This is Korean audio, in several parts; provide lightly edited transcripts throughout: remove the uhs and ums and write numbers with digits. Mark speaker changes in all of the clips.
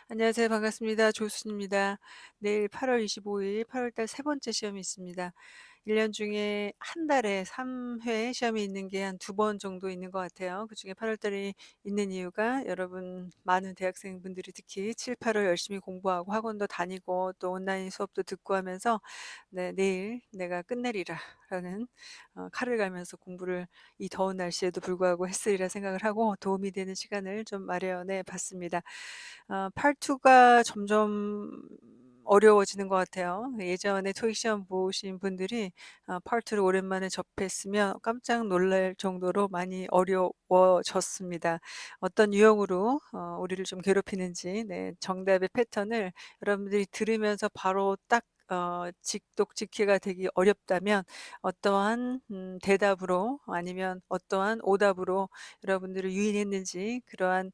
Speaker 1: 안녕하세요. 반갑습니다. 조수입니다. 내일 8월 25일 8월 달 세 번째 시험이 있습니다. 1년 중에 한 달에 3회 시험이 있는 게 한 두 번 정도 있는 것 같아요. 그중에 8월 달에 있는 이유가 여러분 많은 대학생분들이 특히 7, 8월 열심히 공부하고 학원도 다니고 또 온라인 수업도 듣고 하면서 네, 내일 내가 끝내리라라는 칼을 갈면서 공부를 이 더운 날씨에도 불구하고 했으리라 생각을 하고 도움이 되는 시간을 좀 마련해 봤습니다. 팔2가 점점 어려워지는 것 같아요. 예전에 토익 시험 보신 분들이 팔2를 오랜만에 접했으면 깜짝 놀랄 정도로 많이 어려워졌습니다. 어떤 유형으로 우리를 좀 괴롭히는지 네, 정답의 패턴을 여러분들이 들으면서 바로 딱 직독직해가 되기 어렵다면 어떠한 대답으로 아니면 어떠한 오답으로 여러분들을 유인했는지 그러한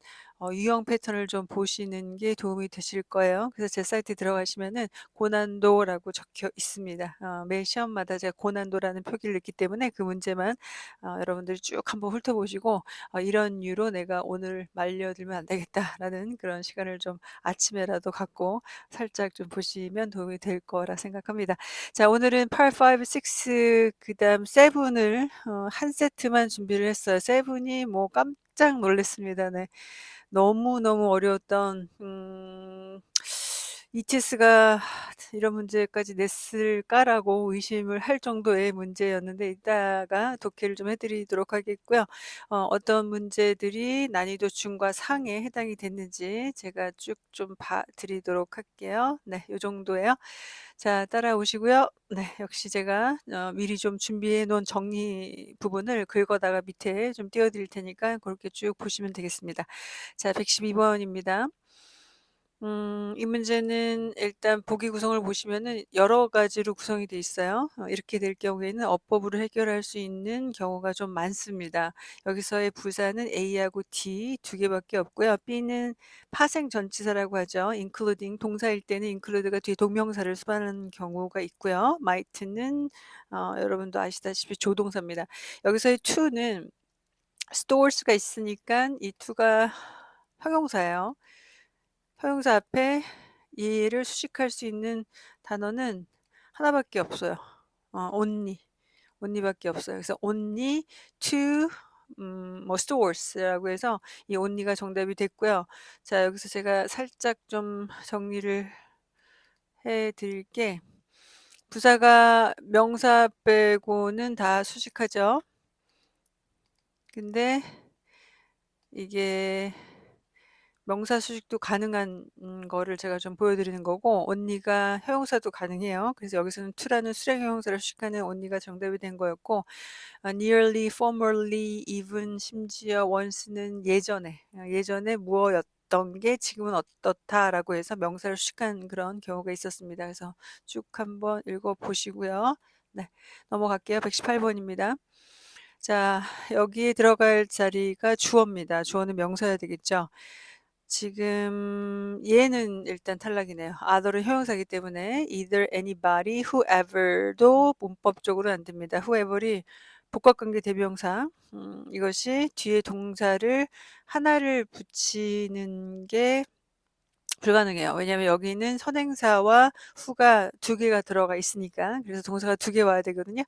Speaker 1: 유형 패턴을 좀 보시는 게 도움이 되실 거예요. 그래서 제 사이트에 들어가시면은 고난도라고 적혀 있습니다. 매 시험마다 제가 고난도라는 표기를 넣기 때문에 그 문제만 여러분들이 쭉 한번 훑어보시고 '이런 이유로 내가 오늘 말려들면 안 되겠다.'라는 그런 시간을 좀 아침에라도 갖고 살짝 좀 보시면 도움이 될 거라 생각합니다. 자, 오늘은 8, 5, 6 그다음 7을 한 세트만 준비를 했어요. 7이 뭐 깜짝 놀랐습니다. 네. 너무너무 어려웠던 ETS가 이런 문제까지 냈을까라고 의심을 할 정도의 문제였는데 이따가 독해를 좀 해 드리도록 하겠고요. 어떤 문제들이 난이도 중과 상에 해당이 됐는지 제가 쭉 좀 봐 드리도록 할게요. 네, 요 정도예요. 자, 따라오시고요. 네, 역시 제가 미리 좀 준비해 놓은 정리 부분을 긁어다가 밑에 좀 띄워 드릴 테니까 그렇게 쭉 보시면 되겠습니다. 자, 112 번입니다. 이 문제는 일단 보기 구성을 보시면은 여러 가지로 구성이 돼 있어요. 이렇게 될 경우에는 어법으로 해결할 수 있는 경우가 좀 많습니다. 여기서의 부사는 A하고 D 두 개밖에 없고요. B는 파생 전치사라고 하죠. including 동사일 때는 include가 뒤에 동명사를 수반하는 경우가 있고요. might는 여러분도 아시다시피 조동사입니다. 여기서의 to는 stores가 있으니까 이 to가 형용사예요. 형용사 앞에 얘를 수식할 수 있는 단어는 하나밖에 없어요. only, only밖에 없어요. 그래서 only to 뭐 stores라고 해서 이 only가 정답이 됐고요. 자, 여기서 제가 살짝 좀 정리를 해 드릴게 부사가 명사 빼고는 다 수식하죠. 근데 이게 명사 수식도 가능한 거를 제가 좀 보여드리는 거고 언니가 형용사도 가능해요. 그래서 여기서는 to라는 수량 형용사를 수식하는 언니가 정답이 된 거였고 nearly, formerly, even, 심지어 once는 예전에 무엇였던 게 지금은 어떻다라고 해서 명사를 수식한 그런 경우가 있었습니다. 그래서 쭉 한번 읽어보시고요. 네, 넘어갈게요. 118번입니다. 자, 여기에 들어갈 자리가 주어입니다. 주어는 명사여야 되겠죠. 지금 얘는 일단 탈락이네요. other은 형용사이기 때문에 either, anybody, whoever도 문법적으로는 안 됩니다. whoever이 복합관계 대명사 이것이 뒤에 동사를 하나를 붙이는 게 불가능해요. 왜냐하면 여기는 선행사와 후가 두 개가 들어가 있으니까. 그래서 동사가 두 개 와야 되거든요.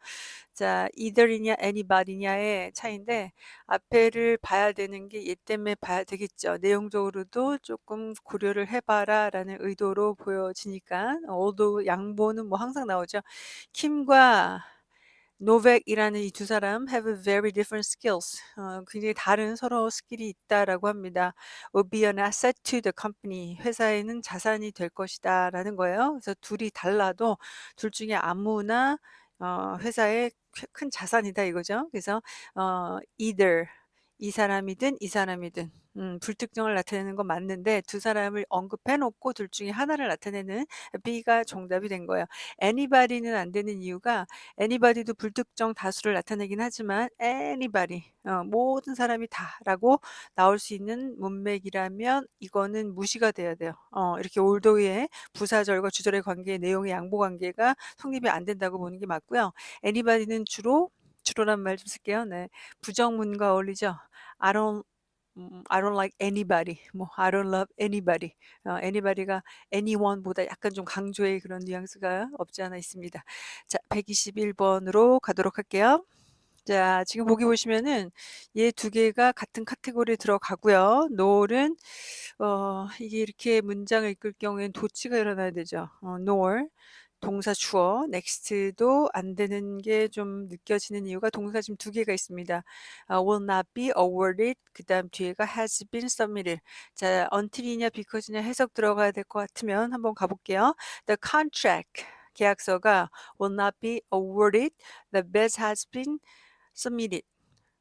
Speaker 1: 자, either이냐 anybody냐의 차이인데 앞에를 봐야 되는 게 얘 때문에 봐야 되겠죠. 내용적으로도 조금 고려를 해봐라라는 의도로 보여지니까 although 양보는 뭐 항상 나오죠. 킴과 노백이라는 이 두 사람 have very different skills. 굉장히 다른 서로 스킬이 있다라고 합니다. Will be an asset to the company. 회사에는 자산이 될 것이다라는 거예요. 그래서 둘이 달라도 둘 중에 아무나 회사에 큰 자산이다 이거죠. 그래서 either 이 사람이든 이 사람이든 불특정을 나타내는 건 맞는데 두 사람을 언급해 놓고 둘 중에 하나를 나타내는 B가 정답이 된 거예요. anybody는 안 되는 이유가 anybody도 불특정 다수를 나타내긴 하지만 anybody 모든 사람이 다라고 나올 수 있는 문맥이라면 이거는 무시가 돼야 돼요. 이렇게 올도의 부사절과 주절의 관계 내용의 양보 관계가 성립이 안 된다고 보는 게 맞고요. anybody는 주로란 말 좀 쓸게요. 네. 부정문과 어울리죠. I don't I don't like anybody, 뭐 I don't love anybody. anybody가 anyone보다 약간 좀 강조의 그런 뉘앙스가 없지 않아 있습니다. 자, 121번으로 가도록 할게요. 자, 지금 보기 보시면은 얘 두 개가 같은 카테고리에 들어가고요. nor은 이게 이렇게 문장을 이끌 경우에는 도치가 일어나야 되죠. nor 동사 주어, next도 안 되는 게 좀 느껴지는 이유가 동사 지금 두 개가 있습니다. will not be awarded, 그 다음 뒤에가 has been submitted. 자, until이냐 because냐 해석 들어가야 될 것 같으면 한번 가볼게요. The contract, 계약서가 will not be awarded, the bid has been submitted.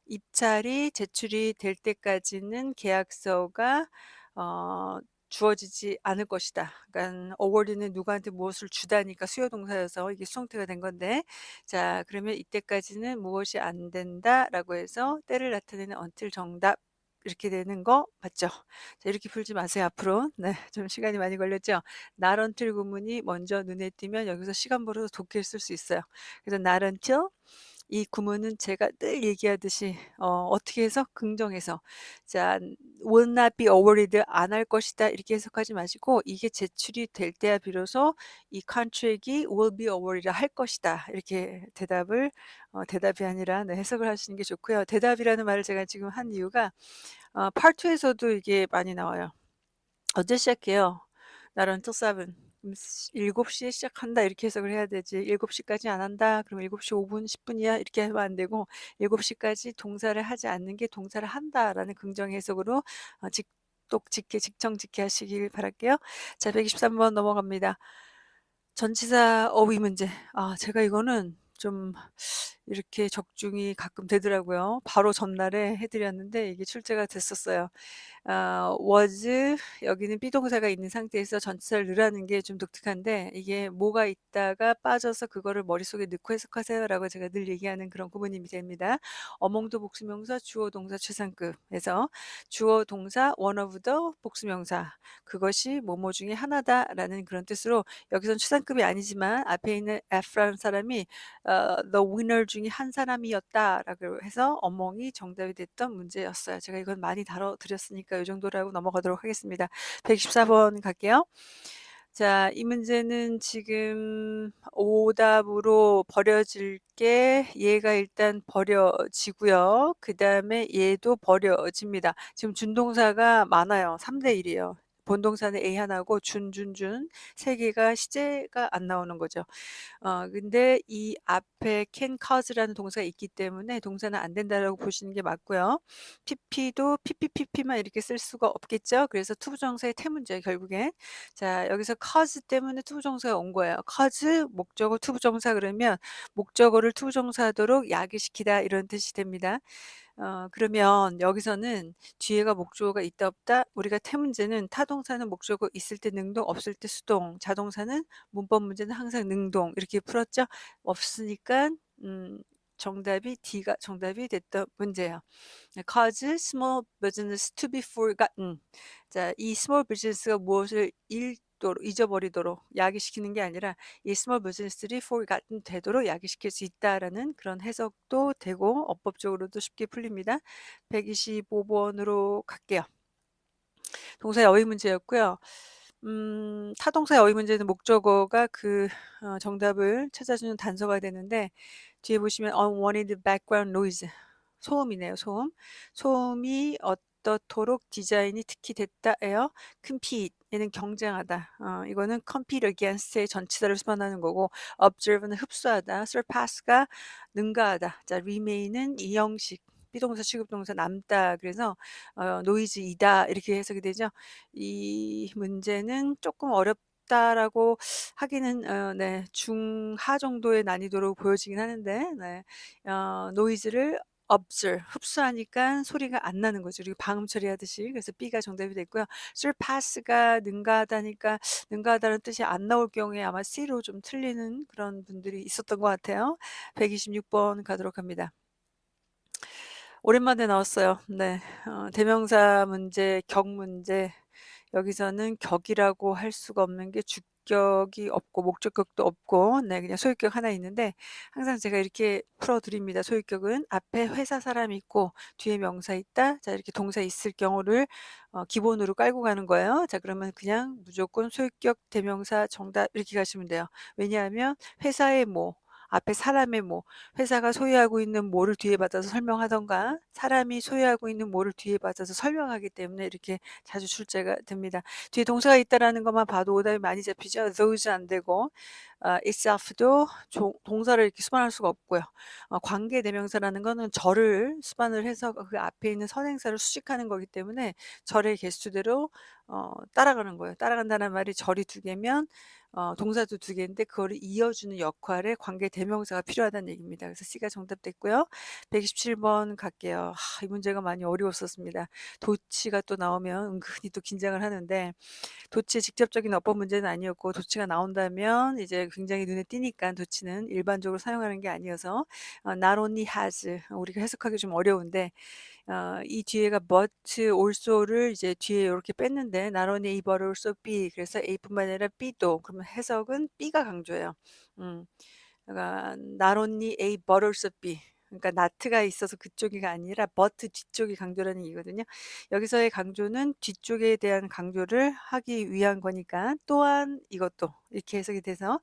Speaker 1: 입찰이 제출이 될 때까지는 계약서가 어, 주어지지 않을 것이다. 그러니까 award는 누구한테 무엇을 주다니까 수요 동사여서 이게 수동태가 된 건데, 자, 그러면 이때까지는 무엇이 안 된다라고 해서 때를 나타내는 until 정답 이렇게 되는 거 맞죠? 자, 이렇게 풀지 마세요, 앞으로. 네, 좀 시간이 많이 걸렸죠? not until 구문이 먼저 눈에 띄면 여기서 시간 벌어서 독해를 쓸 수 있어요. 그래서 not until 이 구문은 제가 늘 얘기하듯이 어떻게 해서 긍정해서, 자, will not be awarded, 안 할 것이다 이렇게 해석하지 마시고 이게 제출이 될 때야 비로소 이 contract이 will be awarded, 할 것이다 이렇게 대답이 아니라 네, 해석을 하시는 게 좋고요. 대답이라는 말을 제가 지금 한 이유가 part 2에서도 이게 많이 나와요. 언제 시작해요? Not until 7. 7시에 시작한다 이렇게 해석을 해야 되지. 7시까지 안 한다. 그럼 7시 5분, 10분이야 이렇게 하면 안 되고 7시까지 동사를 하지 않는 게 동사를 한다라는 긍정 해석으로 직독직해, 직청직해 하시길 바랄게요. 자, 123번 넘어갑니다. 전치사 어휘 문제. 제가 이거는 좀 이렇게 적중이 가끔 되더라고요. 바로 전날에 해드렸는데 이게 출제가 됐었어요. was, 여기는 비동사가 있는 상태에서 전치사를 넣으라는 게 좀 독특한데 이게 뭐가 있다가 빠져서 그거를 머릿속에 넣고 해석하세요라고 제가 늘 얘기하는 그런 구문이 됩니다. 어몽도 복수명사, 주어 동사 최상급에서 주어 동사 one of the 복수명사, 그것이 뭐뭐 중에 하나다라는 그런 뜻으로 여기선 최상급이 아니지만 앞에 있는 F라는 사람이 the winner 중에 한 사람이었다라고 해서 어몽이 정답이 됐던 문제였어요. 제가 이건 많이 다뤄드렸으니까 이 정도로 하고 넘어가도록 하겠습니다. 114번 갈게요. 자, 이 문제는 지금 오답으로 버려질 게 얘가 일단 버려지고요. 그 다음에 얘도 버려집니다. 지금 준동사가 많아요. 3대 1이에요. 본동사는 A 하나고 세 개가 시제가 안 나오는 거죠. 근데 이 앞에 can cause라는 동사가 있기 때문에 동사는 안 된다라고 보시는 게 맞고요. pp도 pppp만 이렇게 쓸 수가 없겠죠. 그래서 투부정사의 태문제 결국엔. 자, 여기서 cause 때문에 투부정사가 온 거예요. cause 목적어 투부정사 그러면 목적어를 투부정사하도록 야기시키다 이런 뜻이 됩니다. 그러면 여기서는 뒤에가 목적어가 있다 없다, 우리가 태문제는 타동사는 목적어 있을 때 능동, 없을 때 수동, 자동사는 문법 문제는 항상 능동 이렇게 풀었죠. 없으니까 정답이 D가 정답이 됐던 문제예요. cause small business to be forgotten. 자, 이 small business가 무엇을 잊어버리도록 야기시키는 게 아니라 이 small business들이 forgotten 되도록 야기시킬 수 있다라는 그런 해석도 되고 어법적으로도 쉽게 풀립니다. 125번으로 갈게요. 동사의 어휘 문제였고요. 타동사의 어휘 문제는 목적어가 정답을 찾아주는 단서가 되는데 뒤에 보시면 unwanted background noise, 소음이네요. 소음이 어떻도록 디자인이 특히 됐다예요. compete, 얘는 경쟁하다. 이거는 compete against의 전치사를 수반하는 거고, observe는 흡수하다, surpass가 능가하다. 자, remain은 이형식, 비동사 취급동사 남다. 그래서 노이즈이다 이렇게 해석이 되죠. 이 문제는 조금 어렵다라고 하기는 네, 중하 정도의 난이도로 보여지긴 하는데 네, 노이즈를 observe, 흡수하니까 소리가 안 나는 거죠. 그리고 방음 처리하듯이. 그래서 B가 정답이 됐고요. surpass가 능가하다니까 능가하다는 뜻이 안 나올 경우에 아마 C로 좀 틀리는 그런 분들이 있었던 것 같아요. 126번 가도록 합니다. 오랜만에 나왔어요. 네, 대명사 문제, 격 문제. 여기서는 격이라고 할 수가 없는 게 주격이 없고 목적격도 없고 네 그냥 소유격 하나 있는데 항상 제가 이렇게 풀어 드립니다. 소유격은 앞에 회사 사람이 있고 뒤에 명사 있다. 자 이렇게 동사 있을 경우를 기본으로 깔고 가는 거예요. 자 그러면 그냥 무조건 소유격 대명사 정답 이렇게 가시면 돼요. 왜냐하면 회사의 뭐 앞에 사람의 뭐 회사가 소유하고 있는 뭐를 뒤에 받아서 설명하던가 사람이 소유하고 있는 뭐를 뒤에 받아서 설명하기 때문에 이렇게 자주 출제가 됩니다. 뒤에 동사가 있다라는 것만 봐도 오답이 많이 잡히죠. those 안 되고 itself도 동사를 이렇게 수반할 수가 없고요. 관계 대명사라는 거는 절을 수반을 해서 그 앞에 있는 선행사를 수식하는 거기 때문에 절의 개수대로 따라가는 거예요. 따라간다는 말이 절이 두 개면 동사도 두 개인데 그거를 이어주는 역할에 관계 대명사가 필요하다는 얘기입니다. 그래서 C가 정답됐고요. 127번 갈게요. 이 문제가 많이 어려웠었습니다. 도치가 또 나오면 은근히 또 긴장을 하는데 도치의 직접적인 어법 문제는 아니었고 도치가 나온다면 이제 굉장히 눈에 띄니까 도치는 일반적으로 사용하는 게 아니어서 not only has 우리가 해석하기 좀 어려운데 이 뒤에가 but also를 이제 뒤에 이렇게 뺐는데 not only A but also B 그래서 A뿐만 아니라 B도 그러면 해석은 B가 강조예요. 그러니까 not only A but also B 그러니까 not가 있어서 그쪽이가 아니라 but 뒤쪽이 강조라는 얘기거든요. 여기서의 강조는 뒤쪽에 대한 강조를 하기 위한 거니까 또한 이것도 이렇게 해석이 돼서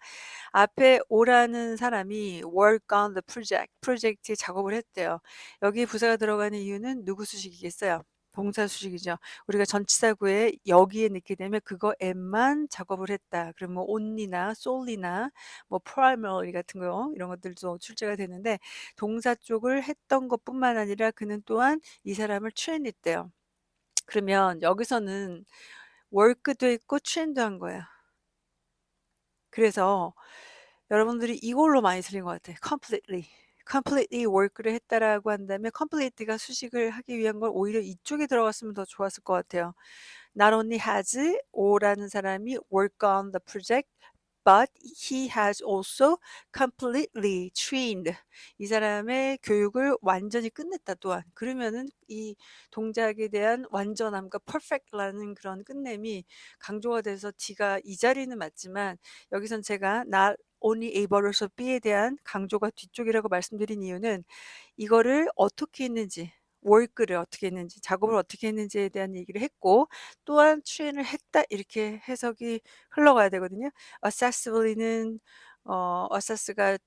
Speaker 1: 앞에 오라는 사람이 work on the project, 프로젝트에 작업을 했대요. 여기 부사가 들어가는 이유는 누구 수식이겠어요? 동사 수식이죠. 우리가 전치사구에 여기에 넣게 되면 그거에만 작업을 했다. 그럼 뭐 only나 solely나 뭐 primarily 같은 거 이런 것들도 출제가 되는데 동사 쪽을 했던 것뿐만 아니라 그는 또한 이 사람을 train했대요. 그러면 여기서는 work도 했고 train도 한 거예요. 그래서 여러분들이 이걸로 많이 틀린 것 같아요. completely work를 했다라고 한다면 complete가 수식을 하기 위한 걸 오히려 이쪽에 들어갔으면 더 좋았을 것 같아요. Not only has O라는 사람이 work on the project, but he has also completely trained. 이 사람의 교육을 완전히 끝냈다 또한. 그러면은 이 동작에 대한 완전함과 perfect라는 그런 끝냄이 강조가 돼서 D가 이 자리는 맞지만 여기선 제가 not only A but also B에 대한 강조가 뒤쪽이라고 말씀드린 이유는 이거를 어떻게 했는지 work를 어떻게 했는지 작업을 어떻게 했는지에 대한 얘기를 했고 또한 train을 했다 이렇게 해석이 흘러가야 되거든요. accessibly는 access가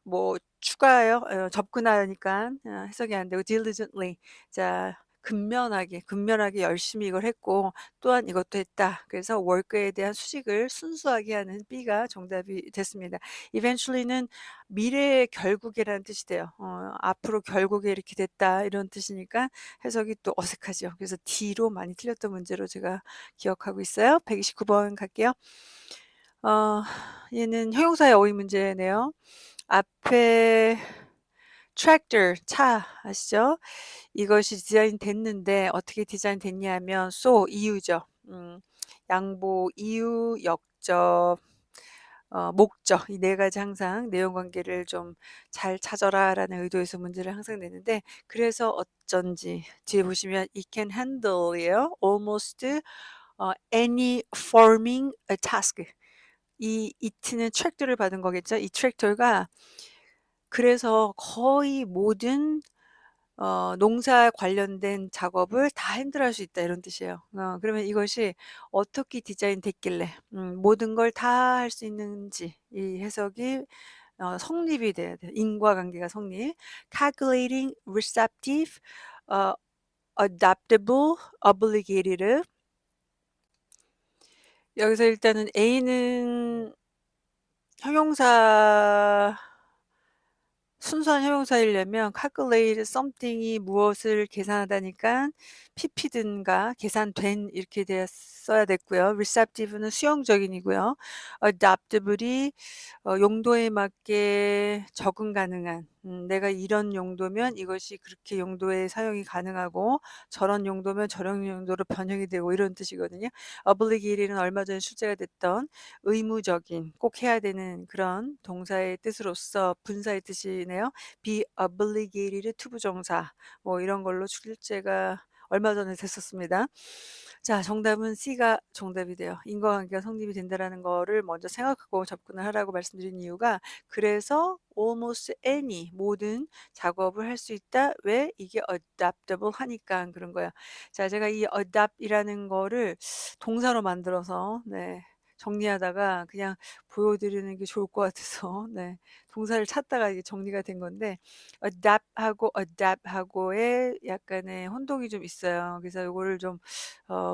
Speaker 1: 뭐 추가요 접근하니까 해석이 안 되고 diligently 자 근면하게 열심히 이걸 했고 또한 이것도 했다. 그래서 work에 대한 수식을 순수하게 하는 B가 정답이 됐습니다. eventually는 미래의 결국에라는 뜻이 돼요. 앞으로 결국에 이렇게 됐다 이런 뜻이니까 해석이 또 어색하죠. 그래서 D로 많이 틀렸던 문제로 제가 기억하고 있어요. 129번 갈게요. 얘는 형용사의 어휘 문제네요. 앞에 트랙터 차 아시죠? 이것이 디자인 됐는데 어떻게 디자인 됐냐면 이유죠. 양보, 이유, 역적, 목적 이 네 가지 항상 내용 관계를 좀 잘 찾아라라는 의도에서 문제를 항상 내는데 그래서 어쩐지 뒤에 보시면 it can handle이에요. almost any farming task. 이 it는 트랙터를 받은 거겠죠. 이 트랙터가 그래서 거의 모든 농사 관련된 작업을 다 핸들할 수 있다 이런 뜻이에요. 그러면 이것이 어떻게 디자인 됐길래 모든 걸 다 할 수 있는지 이 해석이 성립이 돼야 돼요. 인과관계가 성립. calculating, receptive, 어 adaptable, obligated. 여기서 일단은 A는 형용사 순수한 형용사이려면 calculate something이 무엇을 계산하다니까 pp든가 계산된 이렇게 써야 됐고요. receptive는 수용적인이고요. adaptable이 용도에 맞게 적응 가능한 내가 이런 용도면 이것이 그렇게 용도에 사용이 가능하고 저런 용도면 저런 용도로 변형이 되고 이런 뜻이거든요. obligate는 얼마 전에 출제가 됐던 의무적인 꼭 해야 되는 그런 동사의 뜻으로서 분사의 뜻이네요. be obligated 투부정사 뭐 이런 걸로 출제가 얼마 전에 됐었습니다. 자, 정답은 C가 정답이 돼요. 인과관계가 성립이 된다라는 거를 먼저 생각하고 접근을 하라고 말씀드린 이유가, 그래서 almost any 모든 작업을 할 수 있다. 왜? 이게 adaptable 하니까 그런 거예요. 자, 제가 이 adapt이라는 거를 동사로 만들어서 정리하다가 그냥 보여드리는 게 좋을 것 같아서 동사를 찾다가 이게 정리가 된 건데, adapt하고의 약간의 혼동이 좀 있어요. 그래서 요거를 좀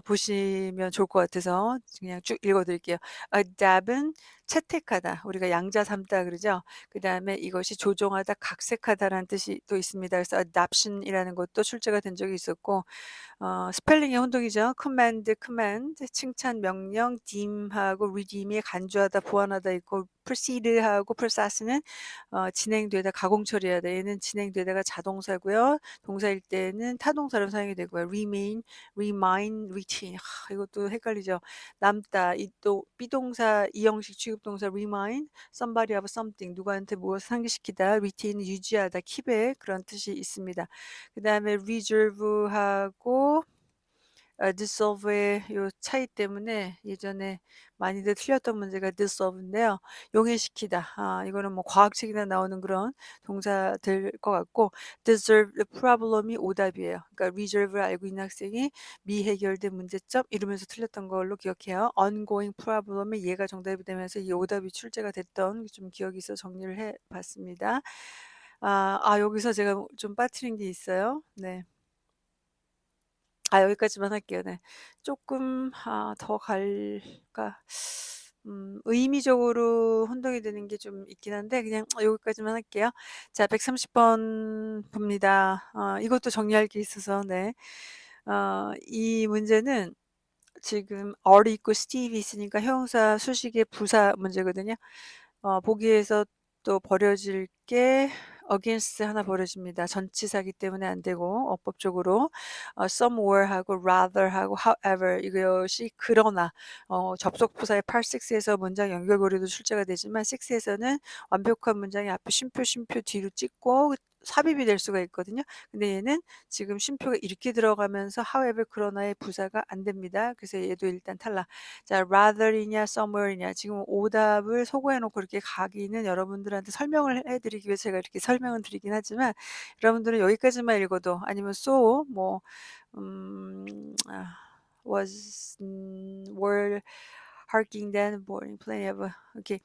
Speaker 1: 보시면 좋을 것 같아서 그냥 쭉 읽어 드릴게요. adapt은 채택하다. 우리가 양자 삼다 그러죠. 그다음에 이것이 조종하다, 각색하다라는 뜻이 또 있습니다. 그래서 adoption이라는 것도 출제가 된 적이 있었고, 스펠링의 혼동이죠. command, 칭찬, 명령, deem하고 redeem이 간주하다, 보완하다 있고, proceed하고 process는 진행되다, 가공 처리하다. 얘는 진행되다가 자동사고요. 동사일 때는 타동사로 사용이 되고요. remind, retain. 이것도 헷갈리죠. 남다. 이 또 비동사 이형식 취급동사 remind, somebody of something. 누구한테 무엇을 상기시키다. retain, 유지하다, keep의 그런 뜻이 있습니다. 그다음에 reserve하고 dissolve의 요 차이 때문에 예전에 많이들 틀렸던 문제가 dissolve인데요. 용해시키다. 이거는 뭐 과학책이나 나오는 그런 동사 될 것 같고, deserve the problem이 오답이에요. 그러니까 reserve를 알고 있는 학생이 미해결된 문제점 이러면서 틀렸던 걸로 기억해요. ongoing problem이 얘가 정답이 되면서 이 오답이 출제가 됐던 좀 기억이 있어 정리를 해 봤습니다. 여기서 제가 좀 빠뜨린 게 있어요. 네. 여기까지만 할게요. 네. 쪼끔 더 갈까? 의미적으로 혼동이 되는 게 좀 있긴 한데 그냥 여기까지만 할게요. 자, 130번 봅니다. 이것도 정리할 게 있어서 이 문제는 지금 are 있고 Steve 있으니까 형용사 수식의 부사 문제거든요. 보기에서 또 버려질 게 against 하나 버려집니다. 전치사기 때문에 안 되고 어법적으로 somewhere하고 rather하고 however 이것이 그러나 접속부사의 part 6에서 문장 연결고리도 출제가 되지만 6에서는 완벽한 문장의 앞에 쉼표 뒤로 찍고 삽입이 될 수가 있거든요. 근데 얘는 지금 쉼표가 이렇게 들어가면서 however 그러나의 부사가 안 됩니다. 그래서 얘도 일단 탈락. 자, rather이냐 somewhere이냐 지금 오답을 소거해 놓고 이렇게 가기는 여러분들한테 설명을 해 드리기 위해서 제가 이렇게 설명을 드리긴 하지만, 여러분들은 여기까지만 읽어도 아니면 so 뭐 음 was were harking then boring plenty of 이렇게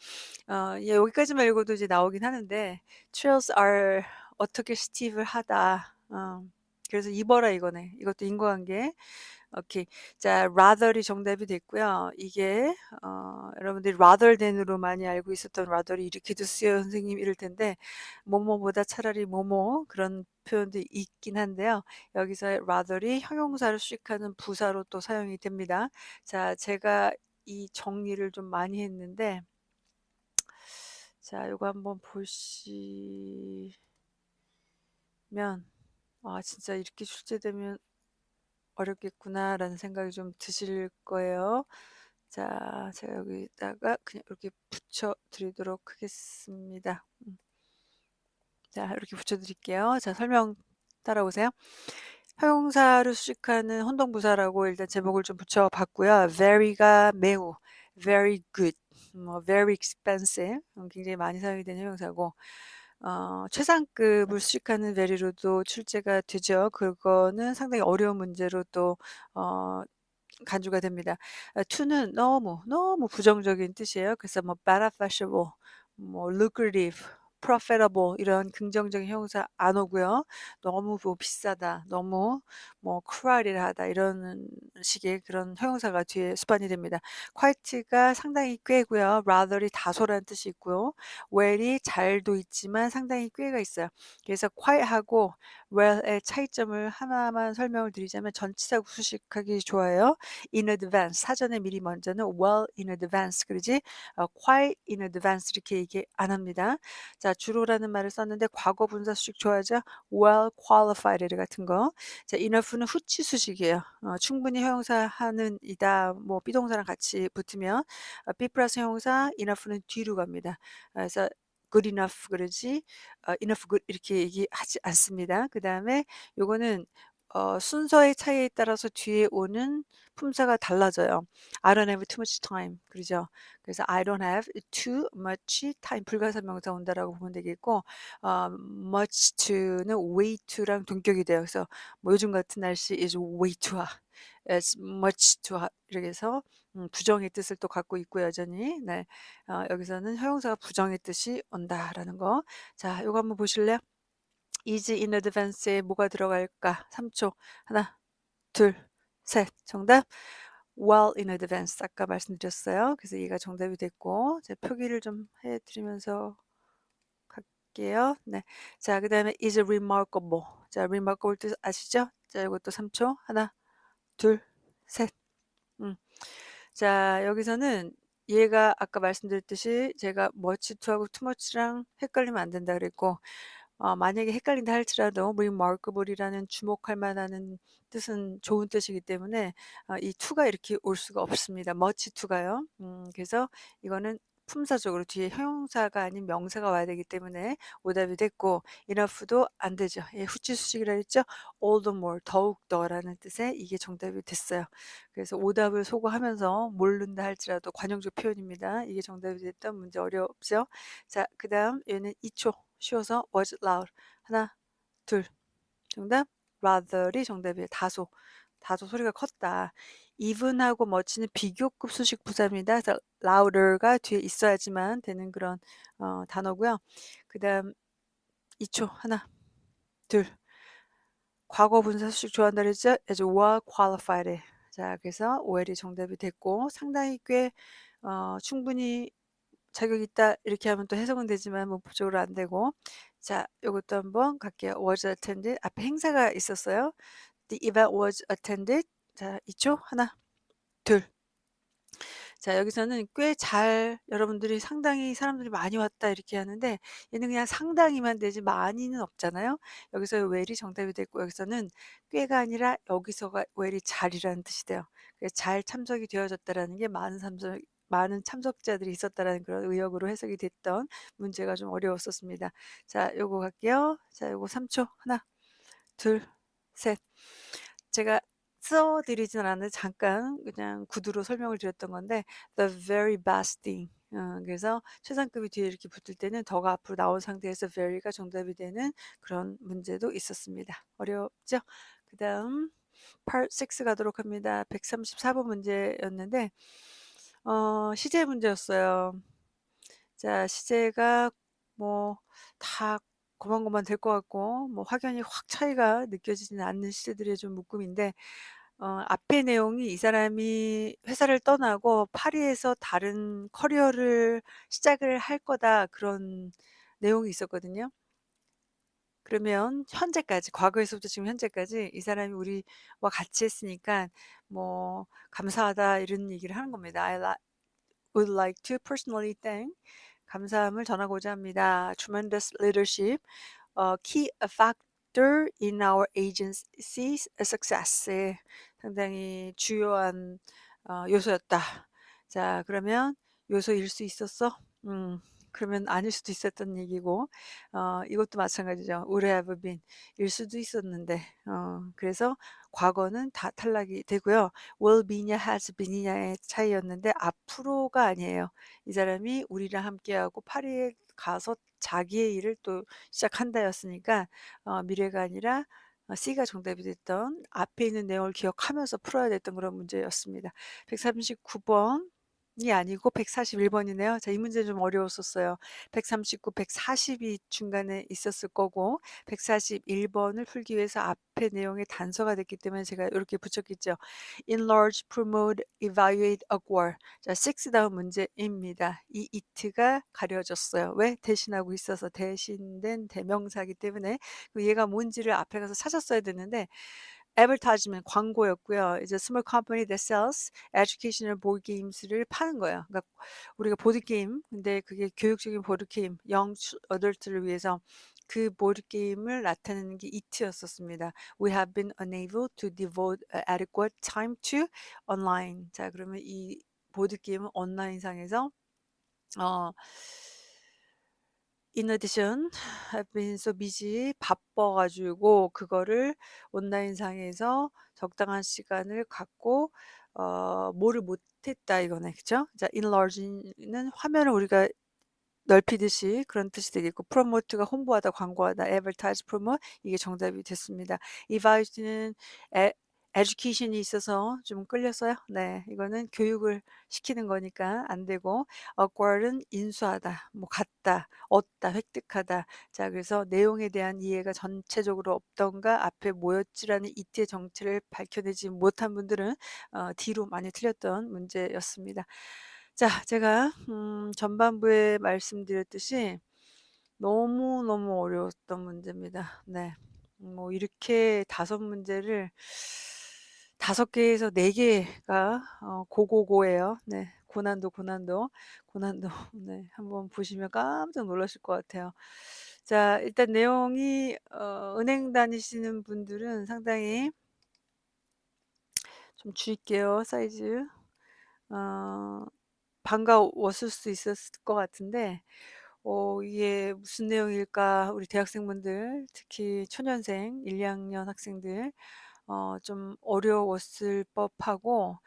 Speaker 1: 예, 여기까지만 읽어도 이제 나오긴 하는데, trails are 어떻게 스티브를 하다. 그래서 입어라 이거네. 이것도 인과관계. 오케이. 자, rather이 정답이 됐고요. 이게 여러분들이 rather than으로 많이 알고 있었던 rather이 이렇게도 쓰여요 선생님 이럴 텐데, 뭐뭐보다 차라리 뭐뭐 그런 표현도 있긴 한데요. 여기서 rather이 형용사를 수식하는 부사로 또 사용이 됩니다. 자, 제가 이 정리를 좀 많이 했는데, 자, 요거 한번 보시면 진짜 이렇게 출제되면 어렵겠구나라는 생각이 좀 드실 거예요. 자, 제가 여기다가 그냥 이렇게 붙여 드리도록 하겠습니다. 자, 이렇게 붙여 드릴게요. 자, 설명 따라오세요. 형용사를 수식하는 혼동부사라고 일단 제목을 좀 붙여 봤고요. very가 매우, very good, very expensive, 굉장히 많이 사용이 되는 형용사고, 최상급을 수식하는 very로도 출제가 되죠. 그거는 상당히 어려운 문제로 또 어, 간주가 됩니다. to는 너무, 너무 부정적인 뜻이에요. 그래서 뭐 beneficial, 뭐 lucrative, profitable 이런 긍정적인 형용사 안 오고요. 너무 뭐 비싸다, 너무 뭐 cruel하다 이런 식의 그런 형용사가 뒤에 수반이 됩니다. quite가 상당히 꽤고요. rather이 다소라는 뜻이 있고요. well이 잘도 있지만 상당히 꽤가 있어요. 그래서 quite하고 well의 차이점을 하나만 설명을 드리자면, 전치사 수식하기 좋아요. in advance, 사전에 미리 먼저는 well in advance 그러지 quite in advance 이렇게 얘기 안 합니다. 자, 주로라는 말을 썼는데 과거 분사 수식 좋아하죠. well qualified 같은 거. 자, enough는 후치 수식이에요. 충분히 형용사 하는 이다 뭐 비동사랑 같이 붙으면 be 플러스 형용사 enough는 뒤로 갑니다. 그래서 good enough 그러지 enough good 이렇게 얘기하지 않습니다. 그 다음에 요거는 순서의 차이에 따라서 뒤에 오는 품사가 달라져요. I don't have too much time. 그러죠. 그래서 I don't have too much time. 불가사명사 온다라고 보면 되겠고, much to는 way to랑 동격이 돼요. 그래서 뭐 요즘 같은 날씨 is way too hot. It's much too hot. 이렇게 해서 부정의 뜻을 또 갖고 있고 여전히 네. 여기서는 형용사가 부정의 뜻이 온다라는 거. 자, 요거 한번 보실래요? is in advance에 뭐가 들어갈까? 3초. 하나, 둘, 셋. 정답. well in advance. 아까 말씀드렸어요. 그래서 얘가 정답이 됐고, 제가 표기를 좀 해드리면서 갈게요. 네. 자, 그 다음에 is remarkable. 자, remarkable 뜻 아시죠? 자, 이것도 3초. 하나, 둘, 셋. 자, 여기서는 얘가 아까 말씀드렸듯이 제가 much to하고 too much랑 헷갈리면 안 된다 그랬고, 만약에 헷갈린다 할지라도 remarkable이라는 주목할 만한 뜻은 좋은 뜻이기 때문에 이 to가 이렇게 올 수가 없습니다. much to가요. 그래서 이거는 품사적으로 뒤에 형용사가 아닌 명사가 와야 되기 때문에 오답이 됐고, enough도 안 되죠. 예, 후치수식이라 했죠. all the more, 더욱 더라는 뜻의 이게 정답이 됐어요. 그래서 오답을 소거하면서 모른다 할지라도 관용적 표현입니다. 이게 정답이 됐던 문제 어렵죠? 자, 그 다음 얘는 2초 쉬워서 was loud. 하나, 둘. 정답? rather이 정답이에요. 다소. 다소 소리가 컸다. even하고 much는 비교급 수식 부사입니다. 그래서 louder가 뒤에 있어야지만 되는 그런 단어고요. 그 다음 2초. 하나, 둘. 과거 분사 수식 좋아한다 그랬죠? as well qualified. 자, 그래서 OL이 정답이 됐고 상당히 꽤 충분히 자격 있다 이렇게 하면 또 해석은 되지만 문법적으로 안 되고. 자, 요것도 한번 갈게요. was attended. 앞에 행사가 있었어요. The event was attended. 자, 2초. 하나, 둘. 자, 여기서는 꽤 잘 여러분들이 상당히 사람들이 많이 왔다 이렇게 하는데 얘는 그냥 상당히만 되지 많이는 없잖아요. 여기서 well이 정답이 됐고 여기서는 꽤가 아니라 여기서가 well이 잘이라는 뜻이 돼요. 그래서 잘 참석이 되어졌다라는 게 많은 참석자들이 있었다라는 그런 의역으로 해석이 됐던 문제가 좀 어려웠었습니다. 자, 요거 갈게요. 자, 요거 3초. 하나, 둘, 셋. 제가 써드리진 않았는데 잠깐 그냥 구두로 설명을 드렸던 건데 the very best thing. 그래서 최상급이 뒤에 이렇게 붙을 때는 더가 앞으로 나온 상태에서 very가 정답이 되는 그런 문제도 있었습니다. 어렵죠? 그 다음 part 6 가도록 합니다. 134번 문제였는데 시제 문제였어요. 자, 시제가 뭐 다 고만고만 될 것 같고 뭐 확연히 확 차이가 느껴지지는 않는 시제들의 좀 묶음인데 앞에 내용이 이 사람이 회사를 떠나고 파리에서 다른 커리어를 시작을 할 거다 그런 내용이 있었거든요. 그러면 현재까지 과거에서부터 지금 현재까지 이 사람이 우리와 같이 했으니까 뭐 감사하다 이런 얘기를 하는 겁니다. would like to personally thank 감사함을 전하고자 합니다. Tremendous leadership, key factor in our agency's success에 상당히 주요한 요소였다. 자, 그러면 요소일 수 있었어? 그러면 아닐 수도 있었던 얘기고, 이것도 마찬가지죠. would have been 일 수도 있었는데, 그래서 과거는 다 탈락이 되고요. will be냐 has been이냐의 차이였는데 앞으로가 아니에요. 이 사람이 우리랑 함께하고 파리에 가서 자기의 일을 또 시작한다였으니까 미래가 아니라 C가 정답이 됐던 앞에 있는 내용을 기억하면서 풀어야 됐던 그런 문제였습니다. 139번이 아니고 141번이네요. 자, 이 문제 좀 어려웠었어요. 139, 140이 중간에 있었을 거고 141번을 풀기 위해서 앞에 내용이 단서가 됐기 때문에 제가 이렇게 붙였겠죠. Enlarge, promote, evaluate, acquire. 자, 6 다음 문제입니다. 이 it가 가려졌어요. 왜? 대신하고 있어서 대신된 대명사이기 때문에 얘가 뭔지를 앞에 가서 찾았어야 됐는데 advertisement 광고였고요. 이제 small company that sells educational board games를 파는 거예요. 그러니까 우리가 보드 게임, 근데 그게 교육적인 보드 게임, young adult를 위해서 그 보드 게임을 나타내는 게 it였었습니다. We have been unable to devote adequate time to online. 자, 그러면 이 보드 게임은 온라인상에서 어 In addition, I've been so busy. 바빠 가지고 그거를 온라인상에서 적당한 시간을 갖고 뭐를 못 했다 이거네. 그죠? 자, enlarge는 화면을 우리가 넓히듯이 그런 뜻이 되겠고, promote가 홍보하다, 광고하다, advertise, promote, 이게 정답이 됐습니다. evaluate는 education이 있어서 좀 끌렸어요. 네, 이거는 교육을 시키는 거니까 안 되고, acquire는 인수하다, 뭐 갖다, 얻다, 획득하다. 자, 그래서 내용에 대한 이해가 전체적으로 없던가 앞에 뭐였지라는 이때의 정체를 밝혀내지 못한 분들은 D로 많이 틀렸던 문제였습니다. 자, 제가 전반부에 말씀드렸듯이 너무너무 어려웠던 문제입니다. 네. 뭐 이렇게 5문제를 5개에서 4개가 고고고예요. 네. 고난도, 고난도, 고난도. 네. 한번 보시면 깜짝 놀라실 것 같아요. 자, 일단 내용이 은행 다니시는 분들은 상당히 좀 줄일게요, 사이즈. 어 반가웠을 수 있었을 것 같은데 이게 무슨 내용일까? 우리 대학생분들, 특히 초년생 1, 2학년 학생들 좀 어려웠을 법하고,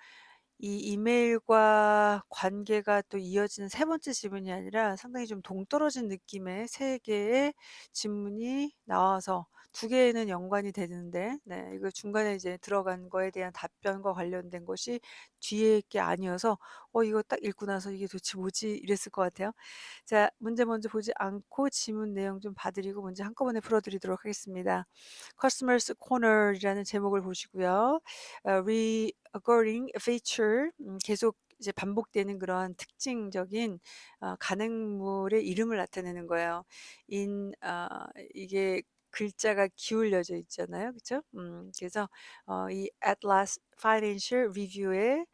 Speaker 1: 이 이메일과 관계가 또 이어지는 세 번째 지문이 아니라 상당히 좀 동떨어진 느낌의 세 개의 지문이 나와서 두 개는 연관이 되는데, 네, 이거 중간에 이제 들어간 거에 대한 답변과 관련된 것이 뒤에 게 아니어서 이거 딱 읽고 나서 이게 도대체 뭐지? 이랬을 것 같아요. 자, 문제 먼저 보지 않고 지문 내용 좀 봐드리고 문제 한꺼번에 풀어드리도록 하겠습니다. Customers Corner이라는 제목을 보시고요. Recurring feature, 계속 이제 반복되는 그런 특징적인 간행물의 이름을 나타내는 거예요. 이게 글자가 기울여져 있잖아요, 그렇죠? 그래서 이 Atlas Financial Review의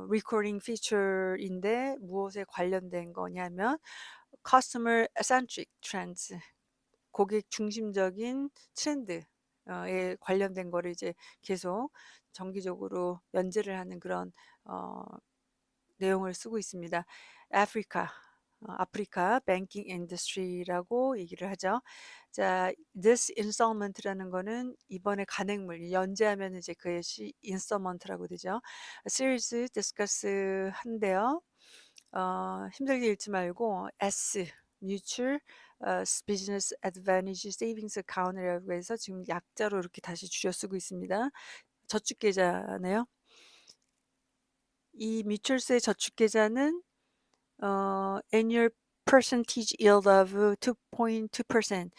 Speaker 1: recurring feature인데 무엇에 관련된 거냐면 customer centric trends, 고객 중심적인 트렌드에 관련된 거를 이제 계속 정기적으로 연재를 하는 그런 어, 내용을 쓰고 있습니다. 아프리카 뱅킹 인더스트리라고 얘기를 하죠. 자, this installment라는 거는 이번에 간행물 연재하면 이제 그것이 installment라고 되죠. series discuss 한대요. 힘들게 읽지 말고 S mutual business advantage savings account이라고 해서 지금 약자로 이렇게 다시 줄여 쓰고 있습니다. 저축계좌네요. 이 뮤추얼스의 저축계좌는 annual percentage yield of 2.2%,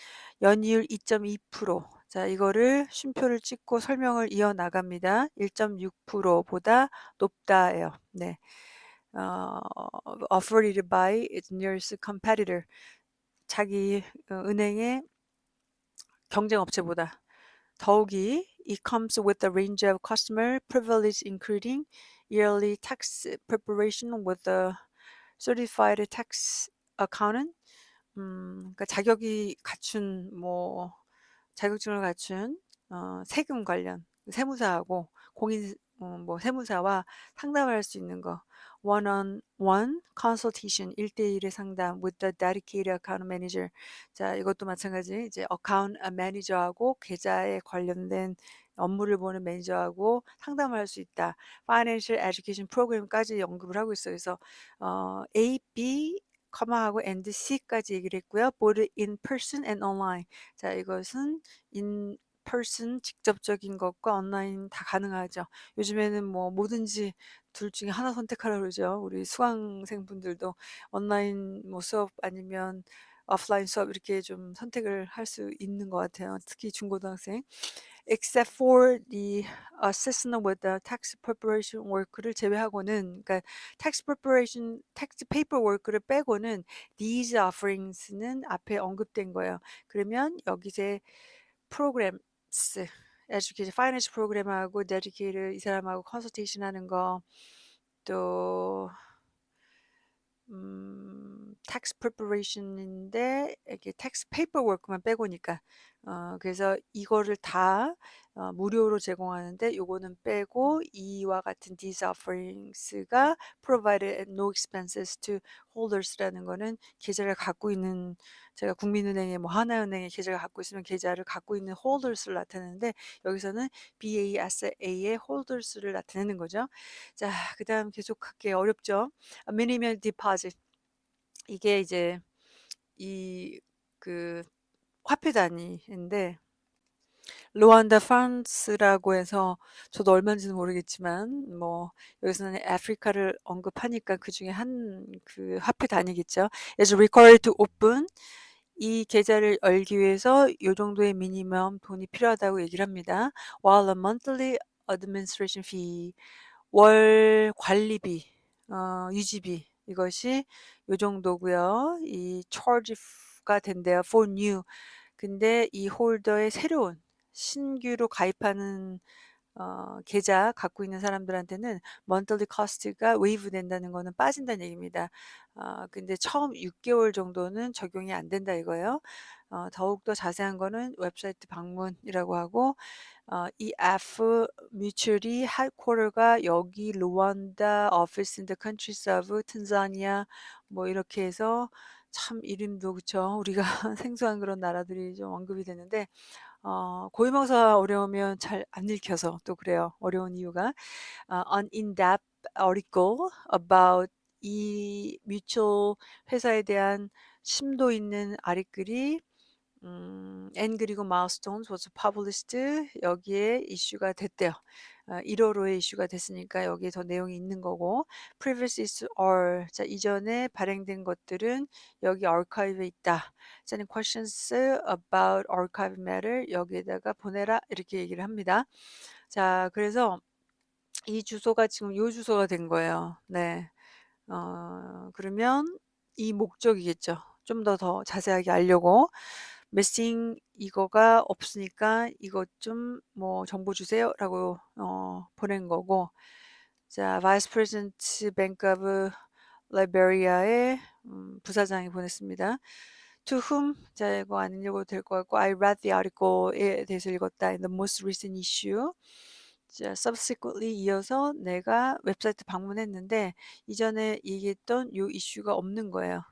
Speaker 1: 연이율 2.2%. 자, 이거를 쉼표를 찍고 설명을 이어나갑니다. 1.6%보다 높다예요. 네. offered by its nearest competitor. 자기 은행의 경쟁업체보다 더욱이 it comes with a range of customer privilege including yearly tax preparation with a certified tax accountant. 그러니까 자격이 갖춘 자격증을 갖춘 세금 관련 세무사하고 공인 뭐 세무사와 상담을 할 수 있는 거, one-on-one consultation, 1대1의 상담 with the dedicated account manager. 자, 이것도 마찬가지 이제 account manager하고 계좌에 관련된 업무를 보는 매니저하고 상담을 할 수 있다. Financial Education 프로그램까지 언급을 하고 있어요. 그래서 A, B, 하고 and C까지 얘기를 했고요. both in person and online. 자, 이것은 in person 직접적인 것과 온라인 다 가능하죠. 요즘에는 뭐 뭐든지 둘 중에 하나 선택하라 그러죠. 우리 수강생분들도 온라인 뭐 수업 아니면 오프라인 수업 이렇게 좀 선택을 할 수 있는 것 같아요. 특히 중고등학생. except for the assistant with the tax preparation work를 제외하고는, 그러니까 tax paperwork를 빼고는 these offerings는 앞에 언급된 거예요. 그러면 여기서 programs, education, finance 프로그램하고 dedicated 이 사람하고 컨설테이션 하는 거, 또 tax preparation인데 이게 tax paperwork만 빼고니까 그래서 이거를 다 무료로 제공하는데 요거는 빼고 이와 같은 these offerings가 provided at no expenses to holders라는 거는 계좌를 갖고 있는, 제가 국민은행에 뭐 하나은행에 계좌를 갖고 있으면 계좌를 갖고 있는 holders를 나타내는데 여기서는 BASA의 holders를 나타내는 거죠. 자, 그다음 계속할게요. 어렵죠? minimum deposit. 이게 이제 이 그 화폐 단위인데 루안다 프랑스라고 해서 저도 얼마인지는 모르겠지만 뭐 여기서는 아프리카를 언급하니까 그중에 한 그 화폐 단위겠죠. is required to open. 이 계좌를 열기 위해서 요 정도의 미니멈 돈이 필요하다고 얘기를 합니다. while a monthly administration fee, 월 관리비, 유지비, 이것이 요 정도고요. 이 charge가 된대요. for new. 근데 이 홀더의 새로운 신규로 가입하는 계좌 갖고 있는 사람들한테는 monthly cost가 waive 된다는 거는 빠진다는 얘기입니다. 근데 처음 6개월 정도는 적용이 안 된다 이거예요. 더욱더 자세한 거는 웹사이트 방문이라고 하고, 이 F 뮤추얼이 headquarter가 여기 루안다, office in the countries of 탄자니아, 뭐 이렇게 해서 참 이름도 그쵸. 우리가 생소한 그런 나라들이 좀 언급이 되는데 고유명사 어려우면 잘 안 읽혀서 또 그래요. 어려운 이유가 an in-depth article about 이 뮤추얼 회사에 대한 심도 있는 아리글이 and 그리고 milestones was published, 여기에 이슈가 됐대요. 1월호에 이슈가 됐으니까 여기에 더 내용이 있는 거고, previous is all. 자, 이전에 발행된 것들은 여기 archive에 있다. 자는 questions about archive matter 여기에다가 보내라 이렇게 얘기를 합니다. 자, 그래서 이 주소가 지금 요 주소가 된 거예요. 네. 그러면 이 목적이겠죠. 좀 더 자세하게 알려고 missing 이거가 없으니까 이것 좀 뭐 정보 주세요라고 보낸 거고, 자 Vice President Bank of Liberia의 부사장이 보냈습니다. To whom, 자 이거 안 읽어도 될 것 같고, I read the article에 대해서 읽었다. In the most recent issue. 자, subsequently 이어서 내가 웹사이트 방문했는데 이전에 얘기했던 요 이슈가 없는 거예요.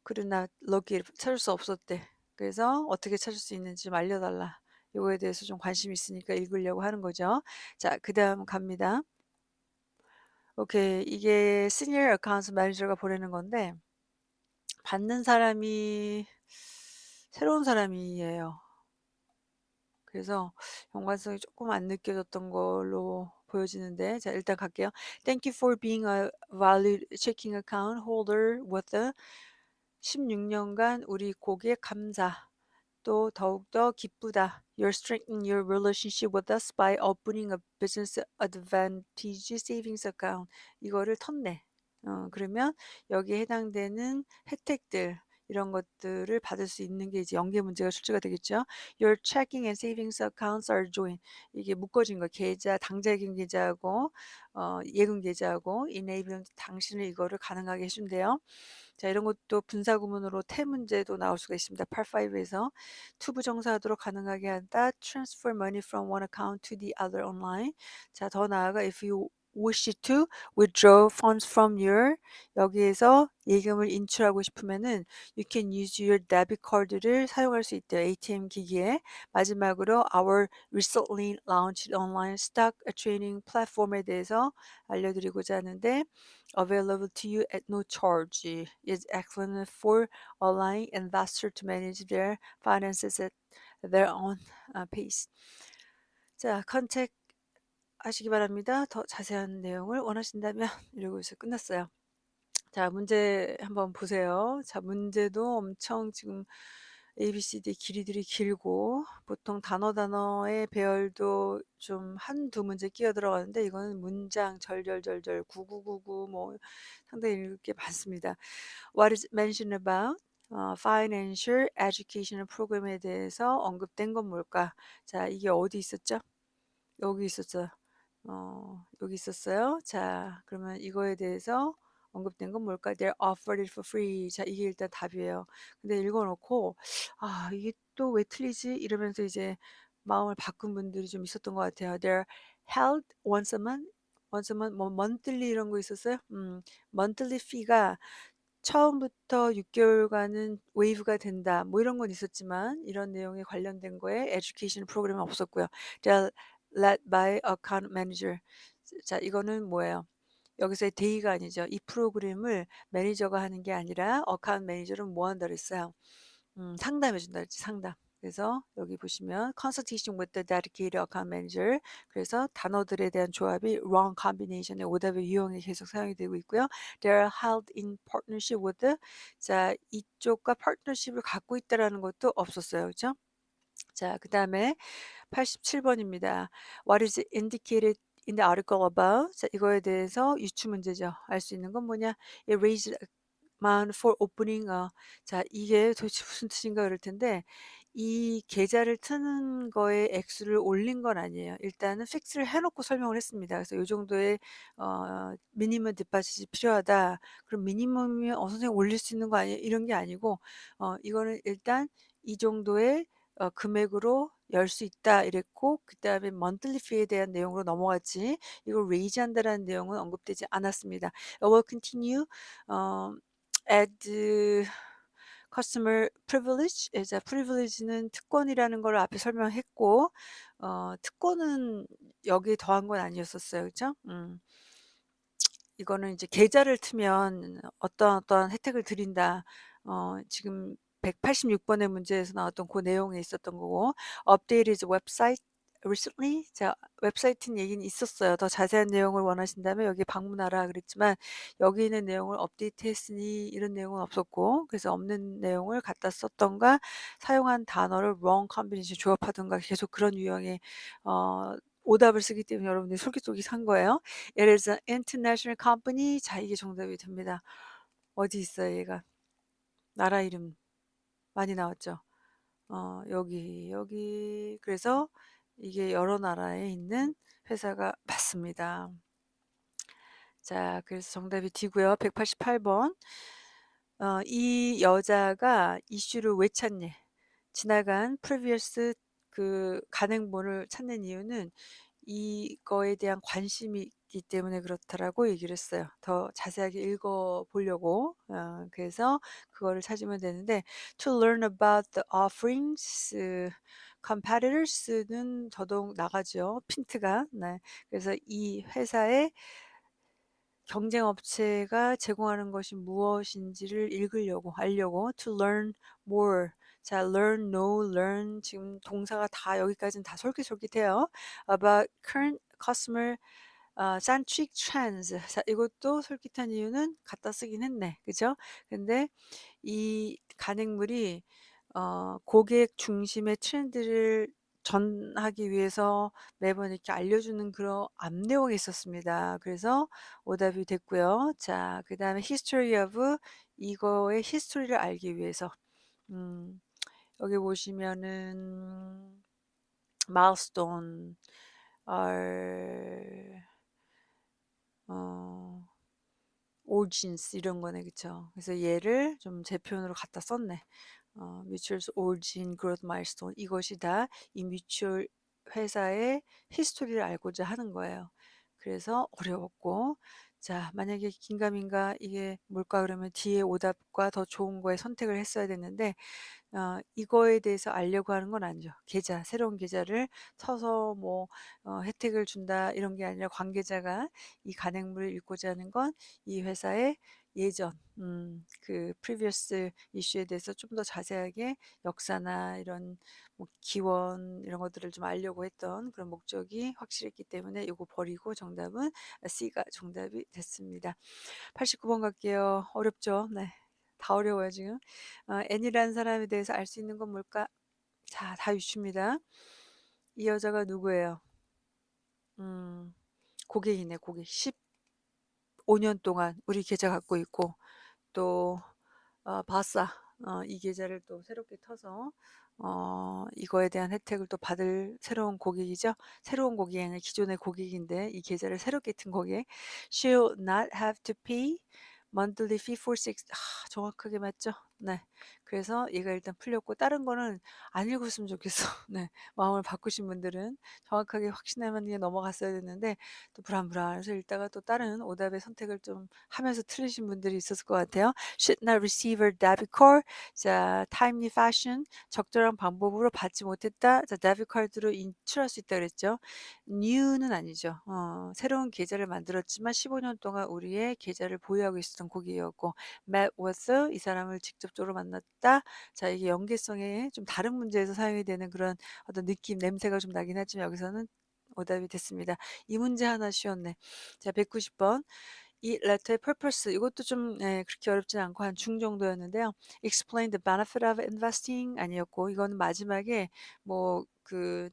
Speaker 1: 그러나 locate 찾을 수 없었대. 그래서 어떻게 찾을 수 있는지 좀 알려달라. 요거에 대해서 좀 관심이 있으니까 읽으려고 하는 거죠. 자, 그 다음 갑니다. 오케이. 이게 시니어 어카운트 매니저가 보내는 건데 받는 사람이 새로운 사람이에요. 그래서 연관성이 조금 안 느껴졌던 걸로 보여지는데, 자 일단 갈게요. Thank you for being a valid checking account holder with a 16년간 우리 고객 감사. 또 더욱더 기쁘다. You're strengthening your relationship with us by opening a business advantage savings account. 이거를 텄네. 그러면 여기에 해당되는 혜택들 이런 것들을 받을 수 있는 게 이제 연계 문제가 출제가 되겠죠. Your checking and savings accounts are joined. 이게 묶어진 거. 계좌, 당좌예금 계좌하고 예금 계좌하고 enabling 당신을 이거를 가능하게 해준대요. 자, 이런 것도 분사구문으로 태 문제도 나올 수가 있습니다. Part 5에서 투부정사하도록 가능하게 한다. Transfer money from one account to the other online. 자, 더 나아가 if you wish to withdraw funds from your, 여기에서 예금을 인출하고 싶으면은 you can use your debit card를 사용할 수 있대요. ATM 기기에. 마지막으로 our recently launched online stock trading platform에 대해서 알려드리고자 하는데 available to you at no charge, is excellent for allowing investors to manage their finances at their own pace. 자, 컨택 하시기 바랍니다. 더 자세한 내용을 원하신다면 이러고 해서 끝났어요. 자, 문제 한번 보세요. 자, 문제도 엄청 지금 ABCD 길이들이 길고 보통 단어의 배열도 좀 한두 문제 끼어 들어가는데 이거는 문장 절절절절 9999 뭐 상당히 읽을 게 많습니다. What is mentioned about financial education program에 대해서 언급된 건 뭘까? 자, 이게 어디 있었죠? 여기 있었죠. 여기 있었어요. 자, 그러면 이거에 대해서 언급된 건 뭘까? They're offered it for free. 자, 이게 일단 답이에요. 근데 읽어 놓고 '아 이게 또 왜 틀리지?' 이러면서 이제 마음을 바꾼 분들이 좀 있었던 것 같아요. They're held once a month 뭐 monthly 이런 거 있었어요? monthly fee가 처음부터 6개월간은 웨이브가 된다. 뭐 이런 건 있었지만 이런 내용에 관련된 거에 에듀케이션 프로그램은 없었고요. They're led by account manager. 자, 이거는 뭐예요? 여기서의 데이가 아니죠. 이 프로그램을 매니저가 하는 게 아니라 어카운트 매니저는 뭐 한다 그랬어요? 상담해 준다 그랬지, 상담. 그래서 여기 보시면 consultation with the dedicated account manager. 그래서 단어들에 대한 조합이 wrong combination의 오답의 유형이 계속 사용이 되고 있고요. They're held in partnership with the, 자, 이쪽과 파트너십을 갖고 있다라는 것도 없었어요. 그죠? 자, 그 다음에 87번입니다. What is indicated in the article above? 자, 이거에 대해서 유추 문제죠. 알 수 있는 건 뭐냐? It raised amount for opening 자, 이게 도대체 무슨 뜻인가 그럴 텐데 이 계좌를 트는 거에 액수를 올린 건 아니에요. 일단은 픽스를 해 놓고 설명을 했습니다. 그래서 요 정도의 미니멈 디파짓이 필요하다. 그럼 미니멈이면 선생님 올릴 수 있는 거 아니에요? 이런 게 아니고 이거는 일단 이 정도의 금액으로 열 수 있다 이랬고 그다음에 monthly fee에 대한 내용으로 넘어갔지 이걸 raise 한다라는 내용은 언급되지 않았습니다. will continue add customer privilege. 자, privilege는 특권이라는 걸 앞에 설명했고 특권은 여기에 더한 건 아니었었어요. 그죠? 이거는 이제 계좌를 트면 어떠한 혜택을 드린다. 지금 186번의 문제에서 나왔던 그 내용에 있었던 거고 updated website recently. 자, 웹사이트 얘기는 있었어요. 더 자세한 내용을 원하신다면 여기 방문하라 그랬지만 여기 있는 내용을 업데이트했으니 이런 내용은 없었고 그래서 없는 내용을 갖다 썼던가 사용한 단어를 wrong combination 조합하던가 계속 그런 유형의 오답을 쓰기 때문에 여러분들이 솔깃솔깃한 거예요. It is an international company. 자, 이게 정답이 됩니다. 어디 있어요, 얘가? 나라 이름 많이 나왔죠. 여기. 그래서 이게 여러 나라에 있는 회사가 맞습니다. 자, 그래서 정답이 D고요. 188번. 이 여자가 이슈를 왜 찾니? 지나간 previous 그 간행본을 찾는 이유는 이거에 대한 관심이 있기 때문에 그렇다라고 얘기를 했어요. 더 자세하게 읽어보려고. 그래서 그거를 찾으면 되는데 to learn about the offerings competitors는 더더욱 나가죠. 핀트가. 네. 그래서 이 회사의 경쟁 업체가 제공하는 것이 무엇인지를 읽으려고 알려고 to learn more. 자, learn, know, learn 지금 동사가 다 여기까지는 다 솔깃솔깃해요. about current customer centric trends. 자, 이것도 솔깃한 이유는 갖다 쓰긴 했네. 그죠? 근데 이 간행물이 고객 중심의 트렌드를 전하기 위해서 매번 이렇게 알려주는 그런 앞 내용이 있었습니다. 그래서 오답이 됐고요. 자, 그 다음에 history of 이거의 히스토리를 알기 위해서 음, 여기 보시면은 milestone are 어, origins 이런 거네, 그쵸? 그래서 얘를 좀 제 표현으로 갖다 썼네. mutual's origin, growth milestone 이것이 다 이 뮤추얼 회사의 히스토리를 알고자 하는 거예요. 그래서 어려웠고 자, 만약에 긴가민가 이게 뭘까 그러면 뒤에 오답과 더 좋은 거에 선택을 했어야 됐는데 이거에 대해서 알려고 하는 건 아니죠. 계좌, 새로운 계좌를 터서 뭐 혜택을 준다 이런 게 아니라 관계자가 이 간행물을 읽고자 하는 건 이 회사의 예전 그 previous 이슈에 대해서 좀 더 자세하게 역사나 이런 뭐 기원 이런 것들을 좀 알려고 했던 그런 목적이 확실했기 때문에 이거 버리고 정답은 C가 정답이 됐습니다. 89번 갈게요. 어렵죠? 네. 다 어려워요, 지금. N이라는 사람에 대해서 알 수 있는 건 뭘까? 자, 다 유추입니다. 이 여자가 누구예요? 고객이네, 고객. 15년 동안 우리 계좌 갖고 있고, 또, 바싸. 이 계좌를 또 새롭게 터서, 이거에 대한 혜택을 또 받을 새로운 고객이죠. 새로운 고객이 아니라 기존의 고객인데, 이 계좌를 새롭게 튼 고객. She'll not have to pay monthly fee for six 정확하게 맞죠? 네. 그래서 얘가 일단 풀렸고 다른 거는 안 읽었으면 좋겠어. 네. 마음을 바꾸신 분들은 정확하게 확신할 게 넘어갔어야 됐는데 또 불안불안해서 읽다가 또 다른 오답의 선택을 좀 하면서 틀리신 분들이 있었을 것 같아요. Should not receive a debit card. 자, timely fashion. 적절한 방법으로 받지 못했다. 자, 데비트 카드로 인출할 수 있다 그랬죠. new는 아니죠. 새로운 계좌를 만들었지만 15년 동안 우리의 계좌를 보유하고 있었던 고객이었고 met with 이 사람을 직접적으로 만났다. 자, 이게 연계성에 좀 다른 문제에서 사용이 되는 그런 어떤 느낌, 냄새가 좀 나긴 하지만 여기서는 오답이 됐습니다. 이 문제 하나 쉬웠네. 자, 190번. 이 letter의 purpose 이것도 좀 그렇게 어렵진 않고 한 중 정도였는데요. explain the benefit of investing 아니었고 이거는 마지막에 뭐그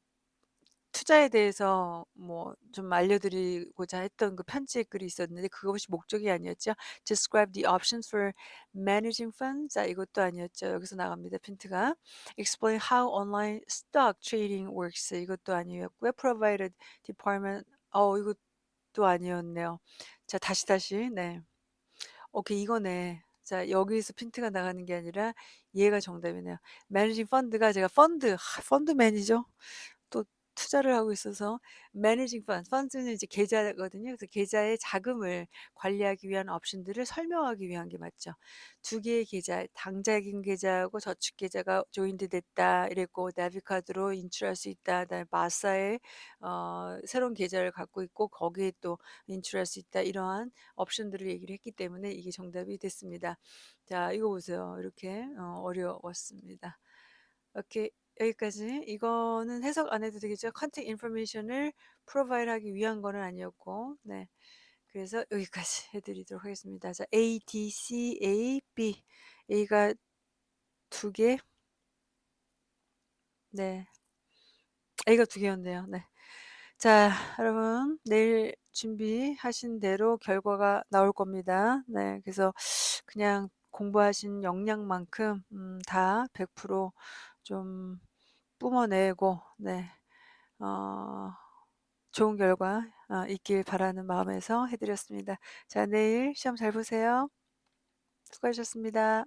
Speaker 1: 투자에 대해서 뭐 좀 알려드리고자 했던 그 편지의 글이 있었는데 그것이 목적이 아니었죠. Describe the options for managing funds. 자, 이것도 아니었죠. 여기서 나갑니다. 핀트가. Explain how online stock trading works. 이것도 아니었고요. Provided department. 이것도 아니었네요. 자, 다시. 네. 오케이, 이거네. 자, 여기서 핀트가 나가는 게 아니라 얘가 정답이네요. Managing fund가 제가 펀드맨이죠. 또 투자를 하고 있어서 managing fund, fund는 이제 계좌거든요. 그래서 계좌의 자금을 관리하기 위한 옵션들을 설명하기 위한 게 맞죠. 두 개의 계좌, 당장인 계좌하고 저축 계좌가 조인드 됐다 이랬고 데비트 카드로 인출할 수 있다. 그다음에 마사에 새로운 계좌를 갖고 있고 거기에 또 인출할 수 있다. 이러한 옵션들을 얘기를 했기 때문에 이게 정답이 됐습니다. 자, 이거 보세요. 이렇게 어려웠습니다. 오케이. 여기까지. 이거는 해석 안 해도 되겠죠. 컨택 인포메이션을 프로바이드 하기 위한 거는 아니었고, 네. 그래서 여기까지 해드리도록 하겠습니다. 자, A, D, C, A, B. A가 두 개. 네. A가 두 개였네요. 네. 자, 여러분, 내일 준비하신 대로 결과가 나올 겁니다. 네. 그래서 그냥 공부하신 역량만큼, 다 100%좀 뿜어내고, 네. 좋은 결과 있길 바라는 마음에서 해드렸습니다. 자, 내일 시험 잘 보세요. 수고하셨습니다.